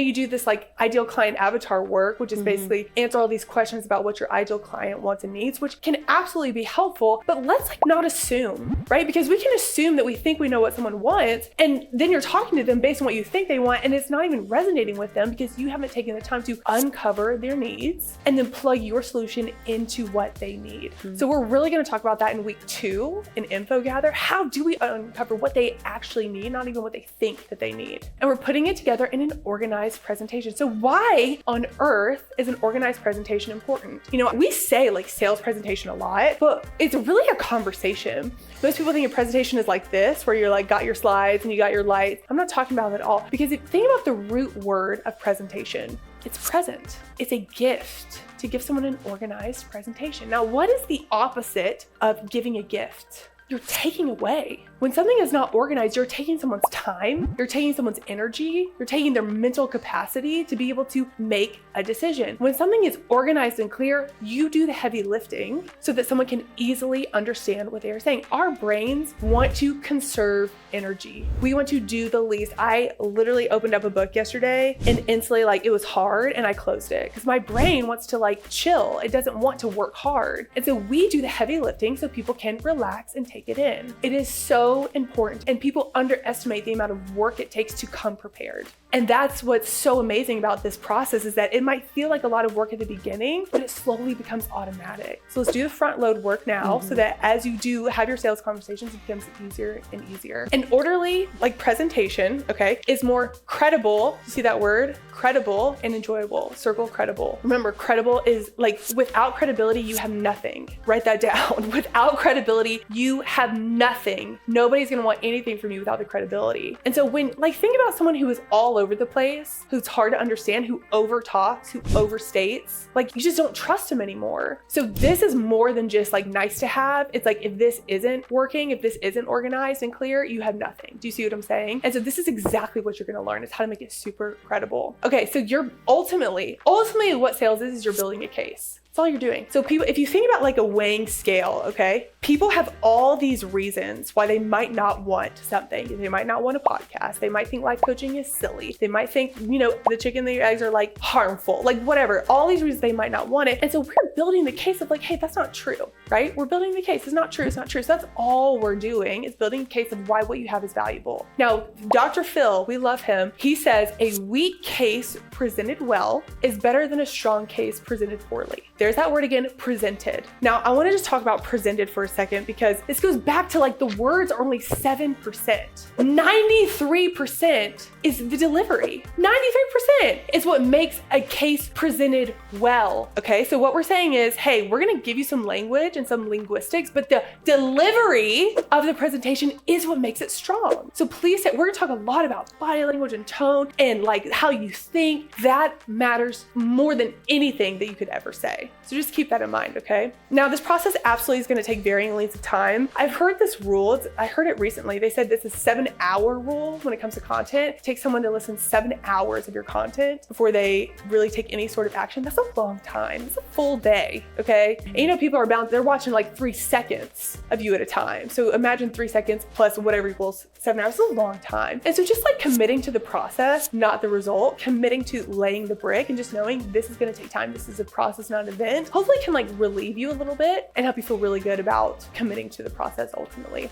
you do this like ideal client avatar work, which is basically answer all these questions about what your ideal client wants and needs, which can absolutely be helpful, but let's like not assume, right? Because we can assume that we think we know what someone wants, and then you're talking to them based on what you think they want, and it's not even resonating with them because you haven't taken the time to uncover their needs and then plug your solution into what they need. So we're really going to talk about that in week 2 in Info Gather. How do we uncover what they actually need, not even what they think that they need? And we're putting it together in an organized presentation. So why on earth is an organized presentation important? You know, we say like sales presentation a lot, but it's really a conversation. Most people think a presentation is like this, where you're like got your slides and you got your lights. I'm not talking about that at all, because if you think about the root word of presentation, it's present. It's a gift to give someone an organized presentation. Now, what is the opposite of giving a gift? You're taking away. When something is not organized, you're taking someone's time, you're taking someone's energy, you're taking their mental capacity to be able to make a decision. When something is organized and clear, you do the heavy lifting so that someone can easily understand what they are saying. Our brains want to conserve energy. We want to do the least. I literally opened up a book yesterday and instantly like it was hard and I closed it because my brain wants to like chill. It doesn't want to work hard. And so we do the heavy lifting so people can relax and take it in. It is so important, and people underestimate the amount of work it takes to come prepared. And that's what's so amazing about this process, is that it might feel like a lot of work at the beginning, but it slowly becomes automatic. So let's do the front load work now so that as you do have your sales conversations, it becomes easier and easier. An orderly like presentation, okay, is more credible. You see that word? Credible and enjoyable. Circle credible. Remember, credible is like without credibility, you have nothing. Write that down. Without credibility, you have nothing. Nobody's gonna want anything from you without the credibility. And so when like think about someone who is all over the place, who's hard to understand, who over talks, who overstates, like you just don't trust them anymore. So this is more than just like nice to have. It's like if this isn't working, if this isn't organized and clear, you have nothing. Do you see what I'm saying? And so this is exactly what you're gonna learn, is how to make it super credible. Okay, so you're ultimately what sales is you're building a case. That's all you're doing. So people, if you think about like a weighing scale, okay, people have all these reasons why they might not want something. They might not want a podcast. They might think life coaching is silly. They might think, you know, the chicken and the eggs are like harmful, like whatever, all these reasons they might not want it. And so we're building the case of like, hey, that's not true, right? We're building the case. It's not true. It's not true. So that's all we're doing, is building a case of why what you have is valuable. Now, Dr. Phil, we love him. He says a weak case presented well is better than a strong case presented poorly. There's that word again, presented. Now, I want to just talk about presented for a second, because this goes back to like the words are only 7%. 93% is the delivery. 93% is what makes a case presented well. Okay, so what we're saying is, hey, we're going to give you some language and some linguistics, but the delivery of the presentation is what makes it strong. So please, we're going to talk a lot about body language and tone and like how you think. That matters more than anything that you could ever say. So just keep that in mind, okay? Now, this process absolutely is going to take varying lengths of time. I've heard this rule. I heard it recently. They said this is 7-hour rule when it comes to content. It takes someone to listen 7 hours of your content before they really take any sort of action. That's a long time. It's a full day, okay? And you know, people are bound, they're watching like 3 seconds of you at a time. So imagine 3 seconds plus whatever equals 7 hours. It's a long time. And so just like committing to the process, not the result, committing to laying the brick and just knowing this is going to take time. This is a process, not an event. Hopefully can like relieve you a little bit and help you feel really good about committing to the process ultimately.